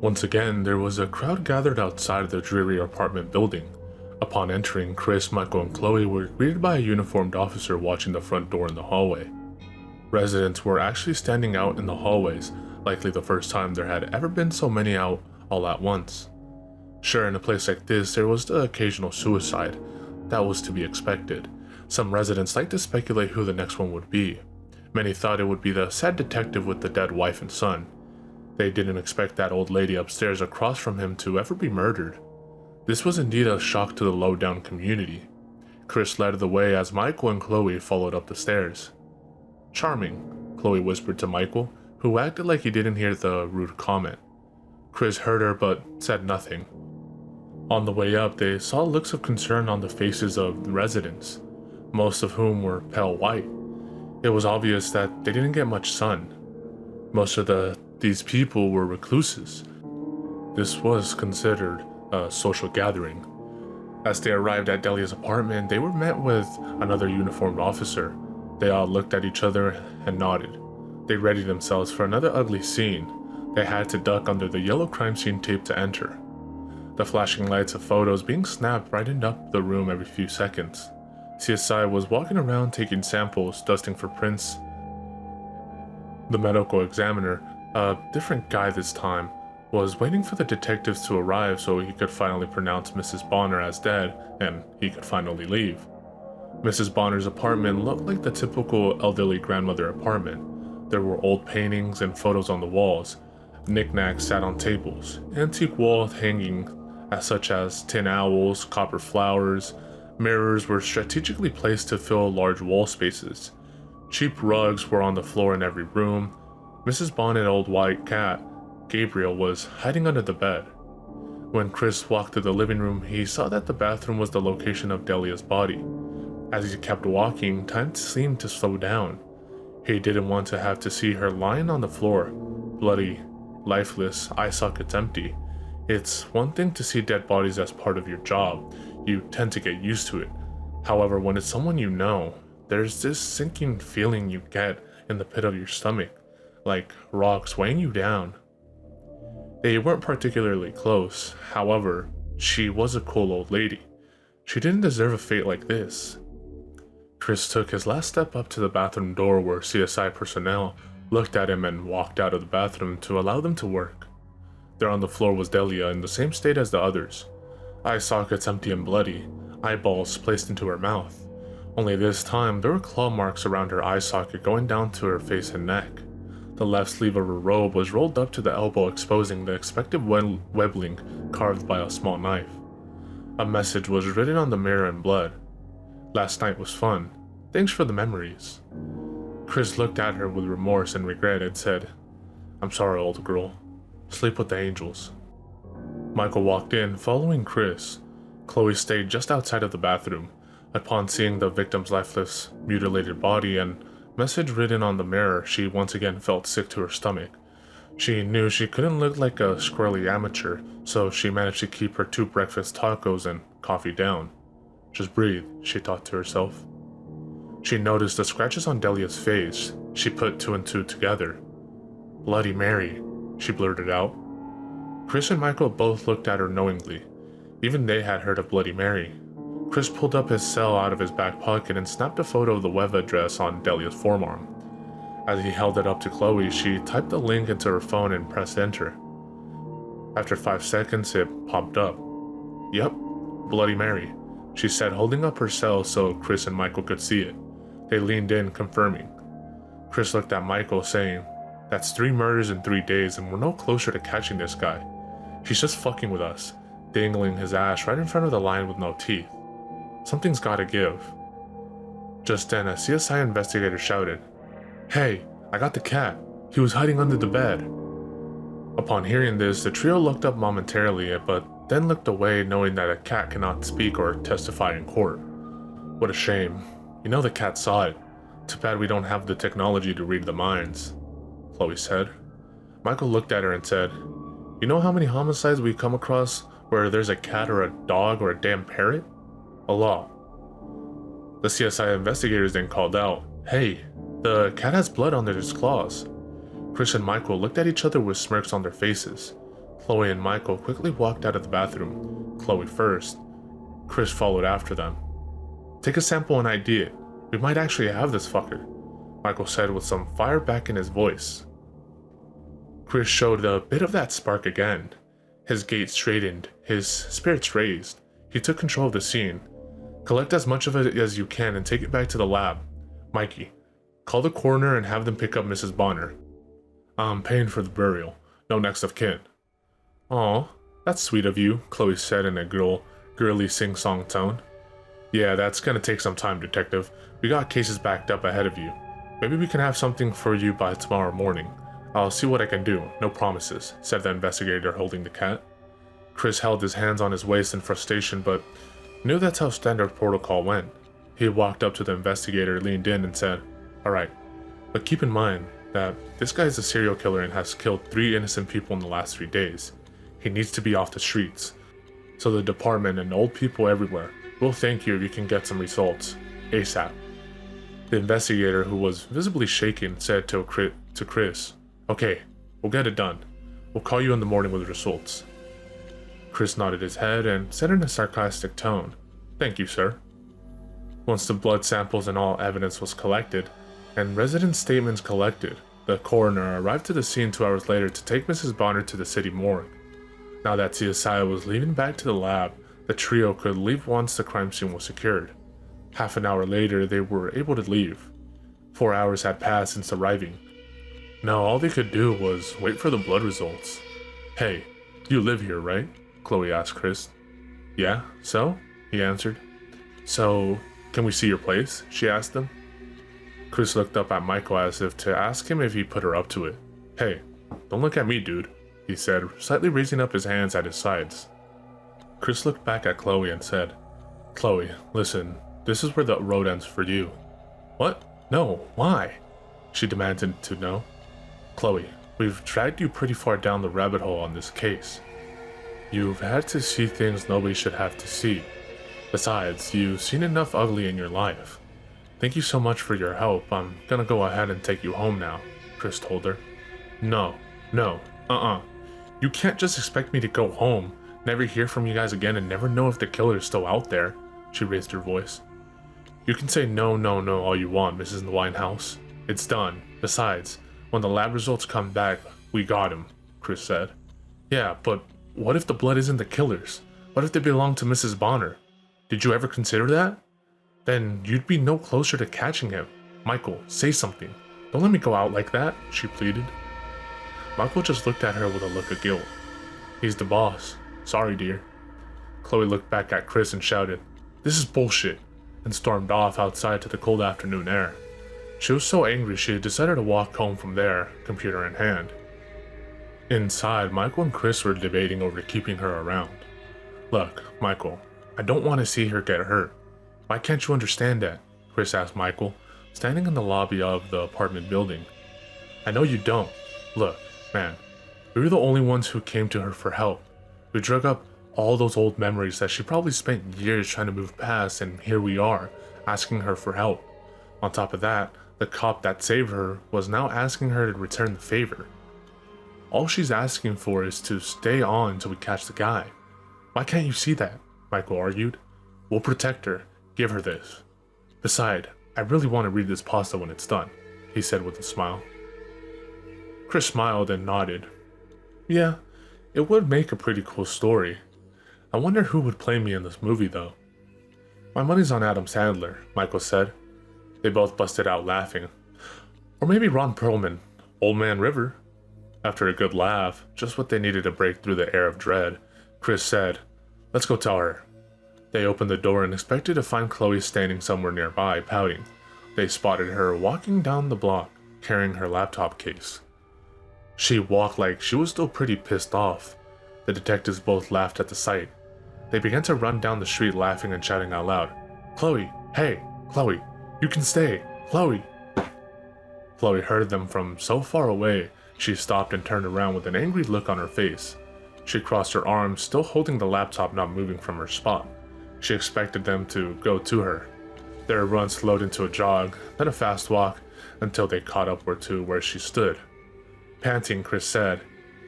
Once again, there was a crowd gathered outside of the dreary apartment building. Upon entering, Chris, Michael, and Chloe were greeted by a uniformed officer watching the front door in the hallway. Residents were actually standing out in the hallways, likely the first time there had ever been so many out all at once. Sure, in a place like this, there was the occasional suicide. That was to be expected. Some residents liked to speculate who the next one would be. Many thought it would be the sad detective with the dead wife and son. They didn't expect that old lady upstairs across from him to ever be murdered. This was indeed a shock to the low-down community. Chris led the way as Michael and Chloe followed up the stairs. "Charming," Chloe whispered to Michael, who acted like he didn't hear the rude comment. Chris heard her but said nothing. On the way up, they saw looks of concern on the faces of the residents, most of whom were pale white. It was obvious that they didn't get much sun. Most of these people were recluses. This was considered a social gathering. As they arrived at Delia's apartment, they were met with another uniformed officer. They all looked at each other and nodded. They readied themselves for another ugly scene. They had to duck under the yellow crime scene tape to enter. The flashing lights of photos being snapped brightened up the room every few seconds. CSI was walking around taking samples, dusting for prints. The medical examiner, a different guy this time, was waiting for the detectives to arrive so he could finally pronounce Mrs. Bonner as dead and he could finally leave. Mrs. Bonner's apartment looked like the typical elderly grandmother apartment. There were old paintings and photos on the walls. Knickknacks sat on tables, antique walls hanging such as tin owls, copper flowers. Mirrors were strategically placed to fill large wall spaces. Cheap rugs were on the floor in every room. Mrs. Bonnet's old white cat, Gabriel, was hiding under the bed. When Chris walked to the living room, he saw that the bathroom was the location of Delia's body. As he kept walking, time seemed to slow down. He didn't want to have to see her lying on the floor, bloody, lifeless, eye sockets empty. It's one thing to see dead bodies as part of your job. You tend to get used to it. However, when it's someone you know, there's this sinking feeling you get in the pit of your stomach, like rocks weighing you down. They weren't particularly close. However, she was a cool old lady. She didn't deserve a fate like this. Chris took his last step up to the bathroom door where CSI personnel looked at him and walked out of the bathroom to allow them to work. There on the floor was Delia in the same state as the others. Eye sockets empty and bloody, eyeballs placed into her mouth. Only this time, there were claw marks around her eye socket going down to her face and neck. The left sleeve of her robe was rolled up to the elbow, exposing the expected webbling carved by a small knife. A message was written on the mirror in blood. "Last night was fun. Thanks for the memories." Chris looked at her with remorse and regret and said, "I'm sorry, old girl. Sleep with the angels." Michael walked in, following Chris. Chloe stayed just outside of the bathroom. Upon seeing the victim's lifeless, mutilated body and message written on the mirror, she once again felt sick to her stomach. She knew she couldn't look like a squirrely amateur, so she managed to keep her 2 breakfast tacos and coffee down. Just breathe, she thought to herself. She noticed the scratches on Delia's face. She put 2 and 2 together. "Bloody Mary," she blurted out. Chris and Michael both looked at her knowingly. Even they had heard of Bloody Mary. Chris pulled up his cell out of his back pocket and snapped a photo of the web address on Delia's forearm. As he held it up to Chloe, she typed the link into her phone and pressed enter. After 5 seconds, it popped up. "Yep, Bloody Mary," she said, holding up her cell so Chris and Michael could see it. They leaned in, confirming. Chris looked at Michael, saying, "That's 3 murders in 3 days, and we're no closer to catching this guy. He's just fucking with us," dangling his ass right in front of the lion with no teeth. Something's gotta give. Just then, a CSI investigator shouted, "Hey, I got the cat. He was hiding under the bed." Upon hearing this, the trio looked up momentarily, but then looked away, knowing that a cat cannot speak or testify in court. "What a shame. You know the cat saw it. Too bad we don't have the technology to read the minds," Chloe said. Michael looked at her and said, "You know how many homicides we come across where there's a cat or a dog or a damn parrot? A lot." The CSI investigators then called out, "Hey, the cat has blood under its claws." Chris and Michael looked at each other with smirks on their faces. Chloe and Michael quickly walked out of the bathroom, Chloe first. Chris followed after them. "Take a sample and ID it. We might actually have this fucker," Michael said with some fire back in his voice. Chris showed a bit of that spark again. His gaze straightened, his spirits raised. He took control of the scene. "Collect as much of it as you can and take it back to the lab. Mikey, call the coroner and have them pick up Mrs. Bonner. I'm paying for the burial. No next of kin." "Aw, that's sweet of you," Chloe said in a girly sing-song tone. "Yeah, that's gonna take some time, detective. We got cases backed up ahead of you. Maybe we can have something for you by tomorrow morning. I'll see what I can do, no promises," said the investigator holding the cat. Chris held his hands on his waist in frustration, but knew that's how standard protocol went. He walked up to the investigator, leaned in, and said, "Alright, but keep in mind that this guy is a serial killer and has killed 3 innocent people in the last 3 days. He needs to be off the streets. So the department and old people everywhere will thank you if you can get some results, ASAP." The investigator, who was visibly shaken, said to Chris, "Okay, we'll get it done. We'll call you in the morning with results." Chris nodded his head and said in a sarcastic tone, "Thank you, sir." Once the blood samples and all evidence was collected, and resident statements collected, the coroner arrived to the scene 2 hours later to take Mrs. Bonner to the city morgue. Now that CSI was leaving back to the lab, the trio could leave once the crime scene was secured. Half an hour later, they were able to leave. 4 hours had passed since arriving. Now all they could do was wait for the blood results. "Hey, you live here, right?" Chloe asked Chris. "Yeah, so?" he answered. "So, can we see your place?" she asked him. Chris looked up at Michael as if to ask him if he put her up to it. "Hey, don't look at me, dude," he said, slightly raising up his hands at his sides. Chris looked back at Chloe and said, "Chloe, listen, this is where the road ends for you." "What? No, why?" she demanded to know. "Chloe, we've dragged you pretty far down the rabbit hole on this case. You've had to see things nobody should have to see. Besides, you've seen enough ugly in your life. Thank you so much for your help. I'm gonna go ahead and take you home now," Chris told her. No, You can't just expect me to go home, never hear from you guys again, and never know if the killer is still out there," she raised her voice. "You can say no all you want, Mrs. Winehouse. It's done. Besides, when the lab results come back, we got him," Chris said. "Yeah, but what if the blood isn't the killer's? What if they belong to Mrs. Bonner? Did you ever consider that? Then you'd be no closer to catching him. Michael, say something. Don't let me go out like that," she pleaded. Michael just looked at her with a look of guilt. "He's the boss. Sorry, dear." Chloe looked back at Chris and shouted, "This is bullshit," and stormed off outside to the cold afternoon air. She was so angry she decided to walk home from there, computer in hand. Inside, Michael and Chris were debating over keeping her around. "Look, Michael, I don't want to see her get hurt. Why can't you understand that?" Chris asked Michael, standing in the lobby of the apartment building. "I know you don't. Look, man, we were the only ones who came to her for help. We drug up all those old memories that she probably spent years trying to move past, and here we are, asking her for help. On top of that, the cop that saved her was now asking her to return the favor. All she's asking for is to stay on until we catch the guy. Why can't you see that?" Michael argued. "We'll protect her. Give her this. Besides, I really want to read this pasta when it's done," he said with a smile. Chris smiled and nodded. "Yeah, it would make a pretty cool story. I wonder who would play me in this movie, though." "My money's on Adam Sandler," Michael said. They both busted out laughing. "Or maybe Ron Perlman, Old Man River." After a good laugh, just what they needed to break through the air of dread, Chris said, "Let's go tell her." They opened the door and expected to find Chloe standing somewhere nearby, pouting. They spotted her walking down the block, carrying her laptop case. She walked like she was still pretty pissed off. The detectives both laughed at the sight. They began to run down the street laughing and shouting out loud, "Chloe, hey, Chloe, you can stay, Chloe." Chloe heard them from so far away, she stopped and turned around with an angry look on her face. She crossed her arms, still holding the laptop not moving from her spot. She expected them to go to her. Their run slowed into a jog, then a fast walk, until they caught up to where she stood. Panting, Chris said,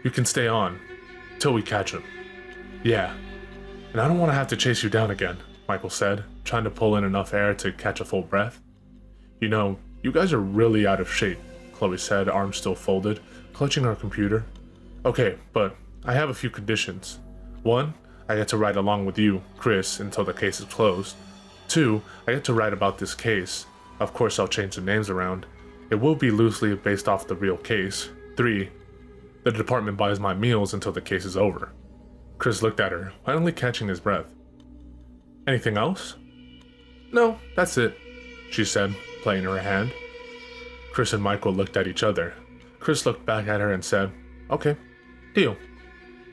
"You can stay on. till we catch him. Yeah, and I don't want to have to chase you down again, Michael said, trying to pull in enough air to catch a full breath. You know, you guys are really out of shape, Chloe said, arms still folded, clutching her computer. Okay, but I have a few conditions. 1, I get to ride along with you, Chris, until the case is closed. 2, I get to write about this case. Of course, I'll change the names around. It will be loosely based off the real case. 3, the department buys my meals until the case is over. Chris looked at her, finally catching his breath. Anything else? No, that's it, she said, playing her hand. Chris and Michael looked at each other. Chris looked back at her and said, okay, deal.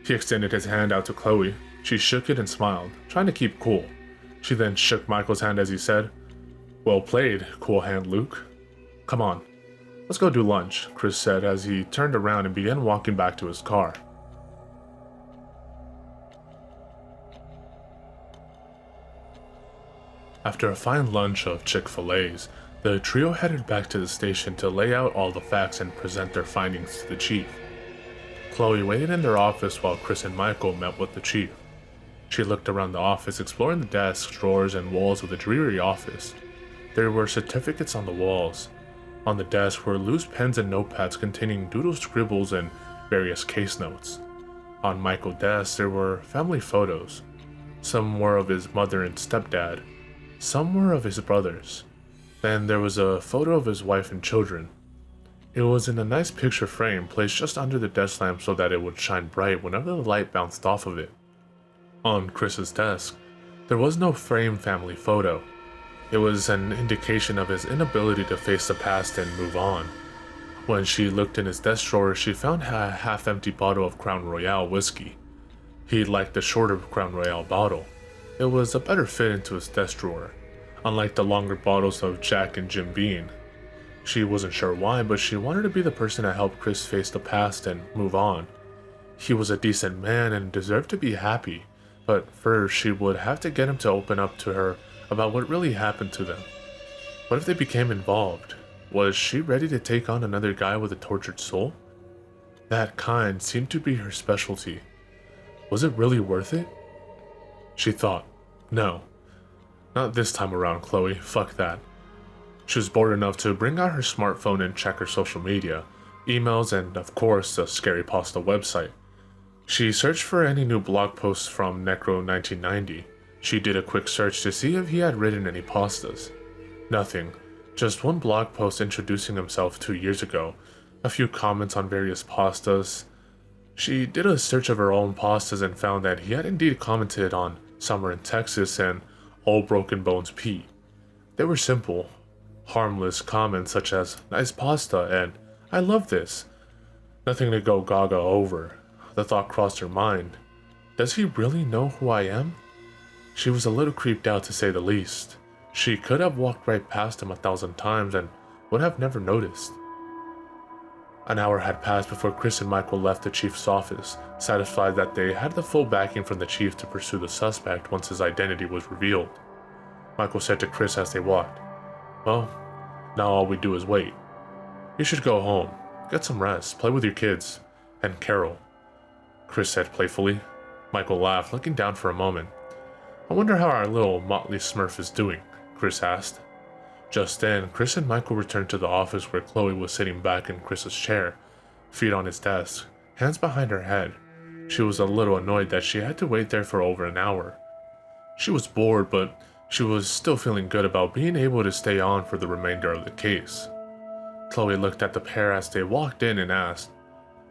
He extended his hand out to Chloe. She shook it and smiled, trying to keep cool. She then shook Michael's hand as he said, well played, cool hand Luke. Come on, let's go do lunch, Chris said as he turned around and began walking back to his car. After a fine lunch of Chick-fil-A's, the trio headed back to the station to lay out all the facts and present their findings to the chief. Chloe waited in their office while Chris and Michael met with the chief. She looked around the office, exploring the desks, drawers, and walls of the dreary office. There were certificates on the walls. On the desk were loose pens and notepads containing doodle scribbles and various case notes. On Michael's desk there were family photos. Some were of his mother and stepdad. Some were of his brothers. Then there was a photo of his wife and children. It was in a nice picture frame placed just under the desk lamp so that it would shine bright whenever the light bounced off of it. On Chris's desk, there was no framed family photo. It was an indication of his inability to face the past and move on. When she looked in his desk drawer, she found a half-empty bottle of Crown Royal whiskey. He liked the shorter Crown Royal bottle. It was a better fit into his desk drawer, unlike the longer bottles of Jack and Jim Beam. She wasn't sure why, but she wanted to be the person to help Chris face the past and move on. He was a decent man and deserved to be happy, but first she would have to get him to open up to her about what really happened to them. What if they became involved? Was she ready to take on another guy with a tortured soul? That kind seemed to be her specialty. Was it really worth it? She thought, no. Not this time around, Chloe, fuck that. She was bored enough to bring out her smartphone and check her social media, emails, and of course the Creepypasta website. She searched for any new blog posts from Necro1990. She did a quick search to see if he had written any pastas. Nothing, just one blog post introducing himself 2 years ago, a few comments on various pastas. She did a search of her own pastas and found that he had indeed commented on Summer in Texas and Old Broken Bones Pete. They were simple, harmless comments such as nice pasta and I love this. Nothing to go gaga over. The thought crossed her mind. Does he really know who I am? She was a little creeped out to say the least. She could have walked right past him 1,000 times and would have never noticed. An hour had passed before Chris and Michael left the chief's office, satisfied that they had the full backing from the chief to pursue the suspect once his identity was revealed. Michael said to Chris as they walked, well, now all we do is wait. You should go home, get some rest, play with your kids, and Carol, Chris said playfully. Michael laughed, looking down for a moment. I wonder how our little motley smurf is doing, Chris asked. Just then, Chris and Michael returned to the office where Chloe was sitting back in Chris's chair, feet on his desk, hands behind her head. She was a little annoyed that she had to wait there for over an hour. She was bored, but she was still feeling good about being able to stay on for the remainder of the case. Chloe looked at the pair as they walked in and asked,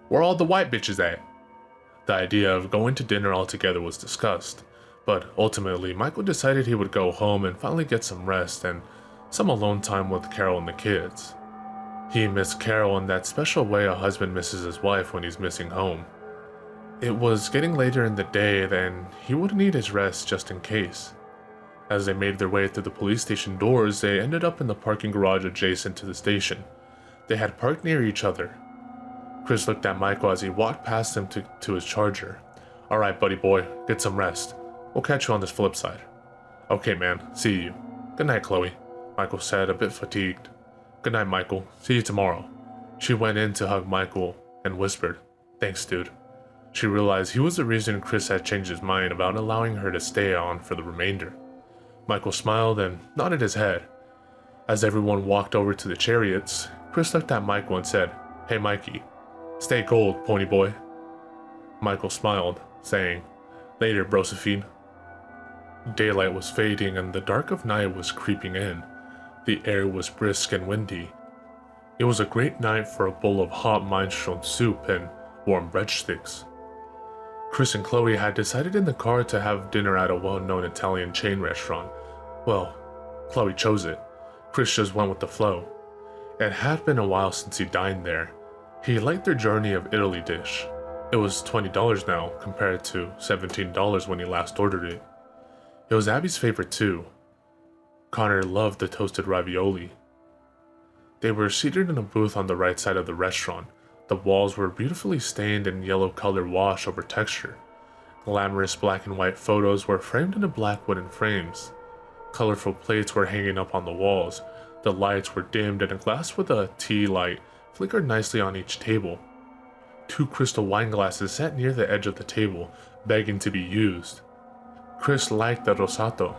"Where all the white bitches at?" The idea of going to dinner all together was discussed, but ultimately Michael decided he would go home and finally get some rest and some alone time with Carol and the kids. He missed Carol in that special way a husband misses his wife when he's missing home. It was getting later in the day, then he would need his rest just in case. As they made their way through the police station doors, they ended up in the parking garage adjacent to the station. They had parked near each other. Chris looked at Michael as he walked past him to his Charger. "Alright, buddy boy, get some rest. We'll catch you on this flip side." "Okay, man, see you." "Good night, Chloe," Michael said, a bit fatigued. "Good night, Michael. See you tomorrow." She went in to hug Michael and whispered, "Thanks, dude." She realized he was the reason Chris had changed his mind about allowing her to stay on for the remainder. Michael smiled and nodded his head. As everyone walked over to the chariots, Chris looked at Michael and said, "Hey Mikey, stay gold, pony boy." Michael smiled, saying, "Later, Brosephine." Daylight was fading and the dark of night was creeping in. The air was brisk and windy. It was a great night for a bowl of hot minestrone soup and warm breadsticks. Chris and Chloe had decided in the car to have dinner at a well-known Italian chain restaurant. Well, Chloe chose it. Chris just went with the flow. It had been a while since he dined there. He liked their Journey of Italy dish. It was $20 now, compared to $17 when he last ordered it. It was Abby's favorite too. Connor loved the toasted ravioli. They were seated in a booth on the right side of the restaurant. The walls were beautifully stained in yellow-colored wash over texture. Glamorous black and white photos were framed into black wooden frames. Colorful plates were hanging up on the walls. The lights were dimmed and a glass with a tea light flickered nicely on each table. 2 crystal wine glasses sat near the edge of the table, begging to be used. Chris liked the rosato.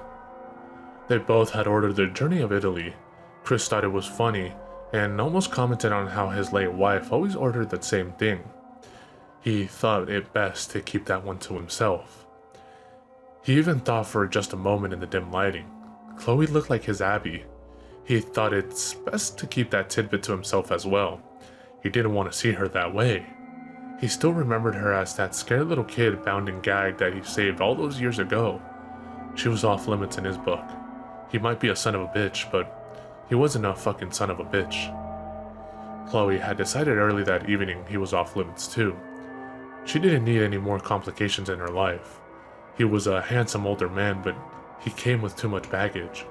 They both had ordered their Journey of Italy. Chris thought it was funny, and almost commented on how his late wife always ordered the same thing. He thought it best to keep that one to himself. He even thought for just a moment in the dim lighting, Chloe looked like his Abby. He thought it's best to keep that tidbit to himself as well. He didn't want to see her that way. He still remembered her as that scared little kid bound and gagged that he saved all those years ago. She was off limits in his book. He might be a son of a bitch, but he wasn't a fucking son of a bitch. Chloe had decided early that evening he was off limits too. She didn't need any more complications in her life. He was a handsome older man, but he came with too much baggage.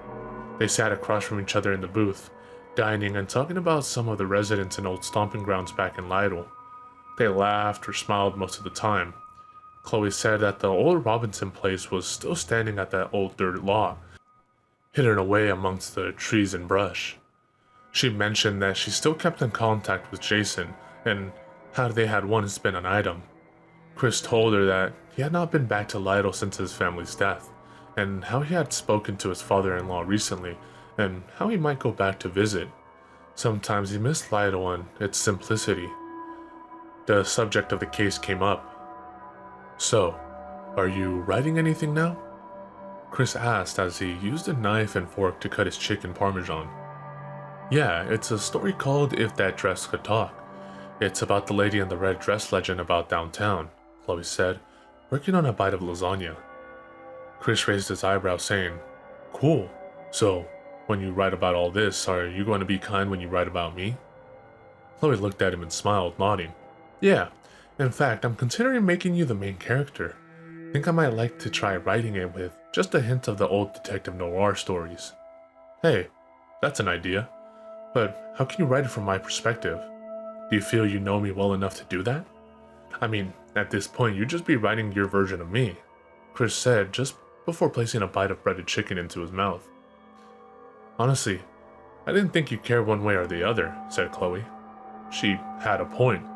They sat across from each other in the booth, dining and talking about some of the residents and old stomping grounds back in Lytle. They laughed or smiled most of the time. Chloe said that the old Robinson place was still standing at that old dirt lot, hidden away amongst the trees and brush. She mentioned that she still kept in contact with Jason and how they had once been an item. Chris told her that he had not been back to Lytle since his family's death, and how he had spoken to his father-in-law recently, and how he might go back to visit. Sometimes he missed Lytle and its simplicity. The subject of the case came up. "So, are you writing anything now?" Chris asked as he used a knife and fork to cut his chicken parmesan. "Yeah, it's a story called If That Dress Could Talk. It's about the lady in the red dress legend about downtown," Chloe said, working on a bite of lasagna. Chris raised his eyebrows, saying, "Cool. So, when you write about all this, are you going to be kind when you write about me?" Chloe looked at him and smiled, nodding. "Yeah. In fact, I'm considering making you the main character. Think I might like to try writing it with just a hint of the old Detective Noir stories." "Hey, that's an idea. But how can you write it from my perspective? Do you feel you know me well enough to do that? I mean, at this point, you'd just be writing your version of me," Chris said just before placing a bite of breaded chicken into his mouth. "Honestly, I didn't think you cared one way or the other," said Chloe. She had a point.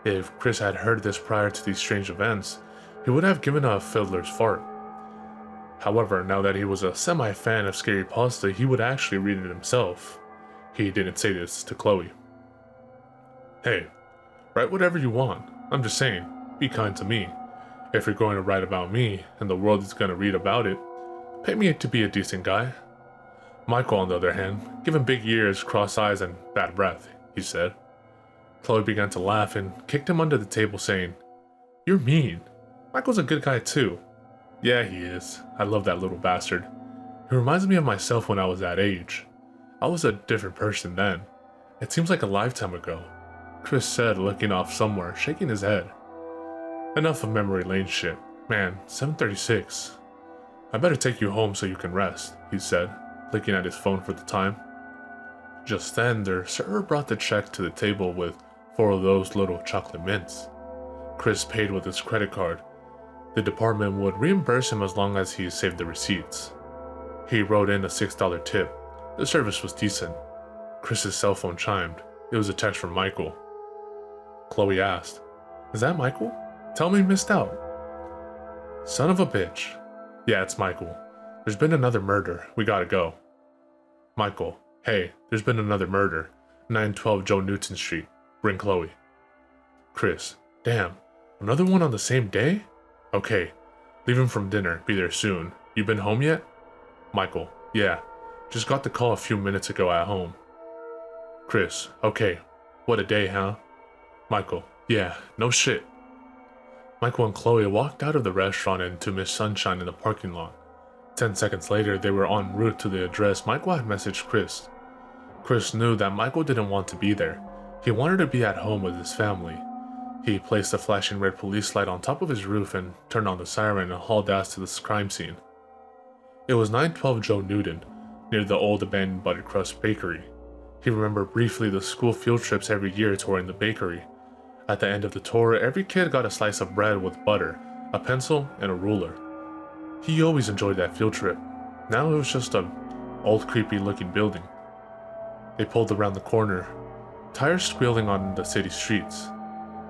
If Chris had heard this prior to these strange events, he would have given a fiddler's fart. However, now that he was a semi-fan of Creepypasta, he would actually read it himself. He didn't say this to Chloe. "Hey, write whatever you want. I'm just saying, be kind to me. If you're going to write about me, and the world is going to read about it, pay me to be a decent guy." Michael, on the other hand, given big ears, cross eyes, and bad breath, he said. Chloe began to laugh and kicked him under the table, saying, "You're mean. Michael's a good guy too." "Yeah, he is. I love that little bastard. He reminds me of myself when I was that age. I was a different person then. It seems like a lifetime ago," Chris said, looking off somewhere, shaking his head. "Enough of memory lane shit. Man, 7:36. I better take you home so you can rest," he said, looking at his phone for the time. Just then, their server brought the check to the table with 4 of those little chocolate mints. Chris paid with his credit card. The department would reimburse him as long as he saved the receipts. He wrote in a $6 tip. The service was decent. Chris's cell phone chimed. It was a text from Michael. Chloe asked, "Is that Michael?" Tell me you missed out. Son of a bitch. Yeah, it's Michael. There's been another murder. We gotta go. Michael. Hey, there's been another murder. 912 Joe Newton Street. Bring Chloe. Chris. Damn. Another one on the same day? Okay. Leaving from dinner. Be there soon. You been home yet? Michael. Yeah. Just got the call a few minutes ago at home. Chris. Okay. What a day, huh? Michael. Yeah. No shit. Michael and Chloe walked out of the restaurant into Miss Sunshine in the parking lot. 10 seconds later, they were en route to the address Michael had messaged Chris. Chris knew that Michael didn't want to be there. He wanted to be at home with his family. He placed a flashing red police light on top of his roof and turned on the siren and hauled ass to the crime scene. It was 912 Joe Newton, near the old abandoned buttercrust bakery. He remembered briefly the school field trips every year touring the bakery. At the end of the tour, every kid got a slice of bread with butter, a pencil, and a ruler. He always enjoyed that field trip. Now it was just an old creepy looking building. They pulled around the corner, tires squealing on the city streets.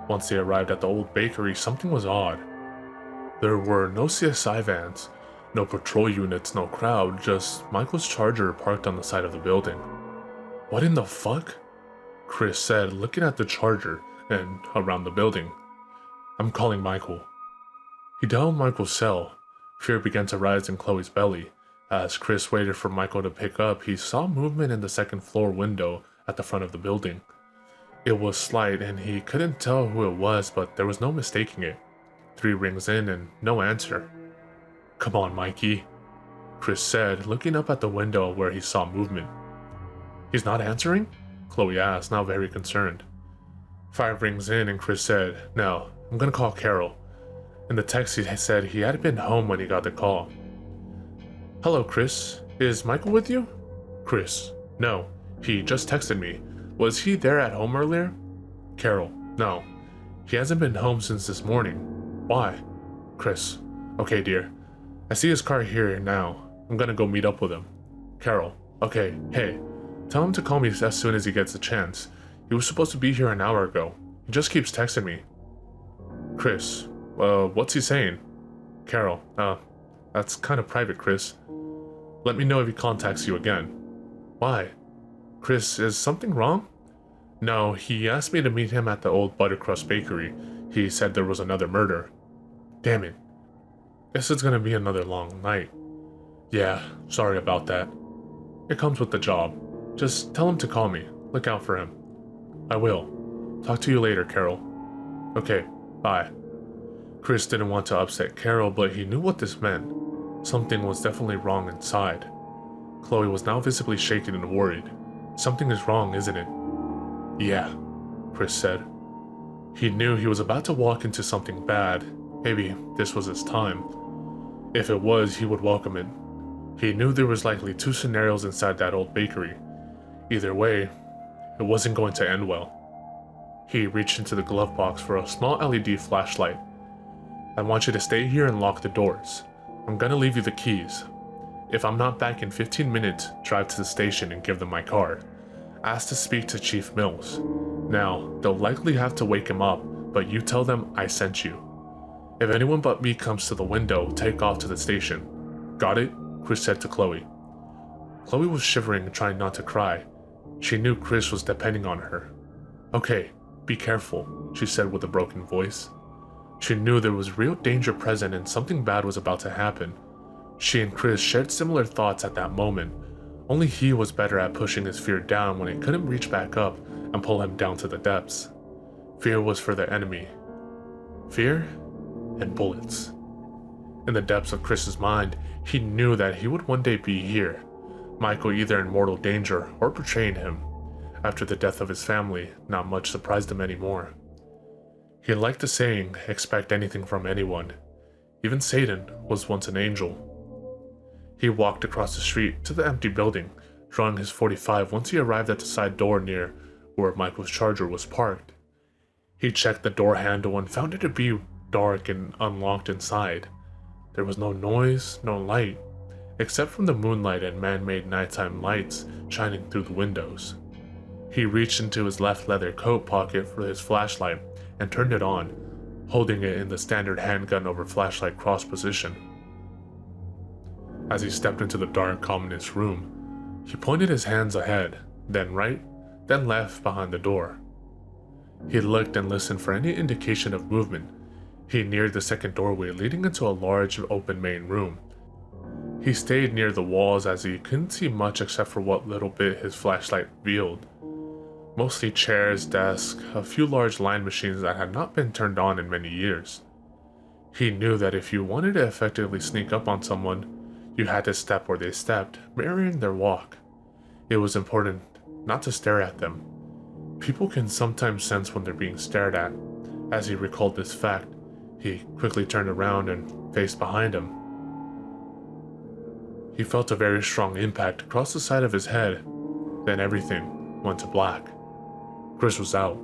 Once they arrived at the old bakery, something was odd. There were no CSI vans, no patrol units, no crowd, just Michael's Charger parked on the side of the building. What in the fuck? Chris said, looking at the Charger and around the building. I'm calling Michael. He dialed Michael's cell. Fear began to rise in Chloe's belly. As Chris waited for Michael to pick up, he saw movement in the second floor window at the front of the building. It was slight and he couldn't tell who it was, but there was no mistaking it. 3 rings in and no answer. Come on, Mikey, Chris said, looking up at the window where he saw movement. He's not answering? Chloe asked, now very concerned. 5 rings in and Chris said, no, I'm gonna call Carol. In the text he said he hadn't been home when he got the call. Hello, Chris. Is Michael with you? Chris. No, he just texted me. Was he there at home earlier? Carol. No, he hasn't been home since this morning. Why? Chris. Okay, dear. I see his car here now. I'm gonna go meet up with him. Carol. Okay, hey, tell him to call me as soon as he gets a chance. He was supposed to be here an hour ago. He just keeps texting me. Chris. What's he saying? Carol. That's kind of private, Chris. Let me know if he contacts you again. Why? Chris, is something wrong? No, he asked me to meet him at the old Buttercrust bakery. He said there was another murder. Damn it. Guess it's gonna be another long night. Yeah, sorry about that. It comes with the job. Just tell him to call me. Look out for him. I will. Talk to you later, Carol. Okay, bye. Chris didn't want to upset Carol, but he knew what this meant. Something was definitely wrong inside. Chloe was now visibly shaken and worried. Something is wrong, isn't it? Yeah, Chris said. He knew he was about to walk into something bad. Maybe this was his time. If it was, he would welcome it. He knew there was likely 2 scenarios inside that old bakery. Either way, it wasn't going to end well. He reached into the glove box for a small LED flashlight. I want you to stay here and lock the doors. I'm gonna leave you the keys. If I'm not back in 15 minutes, drive to the station and give them my car. Ask to speak to Chief Mills. Now, they'll likely have to wake him up, but you tell them I sent you. If anyone but me comes to the window, take off to the station. Got it? Chris said to Chloe. Chloe was shivering, trying not to cry. She knew Chris was depending on her. Okay, be careful, she said with a broken voice. She knew there was real danger present and something bad was about to happen. She and Chris shared similar thoughts at that moment. Only he was better at pushing his fear down when it couldn't reach back up and pull him down to the depths. Fear was for the enemy. Fear and bullets. In the depths of Chris's mind, he knew that he would one day be here, Michael either in mortal danger or betraying him. After the death of his family, not much surprised him anymore. He liked the saying, expect anything from anyone. Even Satan was once an angel. He walked across the street to the empty building, drawing his .45 once he arrived at the side door near where Michael's Charger was parked. He checked the door handle and found it to be dark and unlocked inside. There was no noise, no light, except from the moonlight and man-made nighttime lights shining through the windows. He reached into his left leather coat pocket for his flashlight and turned it on, holding it in the standard handgun over flashlight cross position. As he stepped into the dark, ominous room, he pointed his hands ahead, then right, then left behind the door. He looked and listened for any indication of movement. He neared the second doorway leading into a large open main room. He stayed near the walls as he couldn't see much except for what little bit his flashlight revealed. Mostly chairs, desks, a few large line machines that had not been turned on in many years. He knew that if you wanted to effectively sneak up on someone, you had to step where they stepped, mirroring their walk. It was important not to stare at them. People can sometimes sense when they're being stared at. As he recalled this fact, he quickly turned around and faced behind him. He felt a very strong impact across the side of his head. Then everything went to black. Chris was out.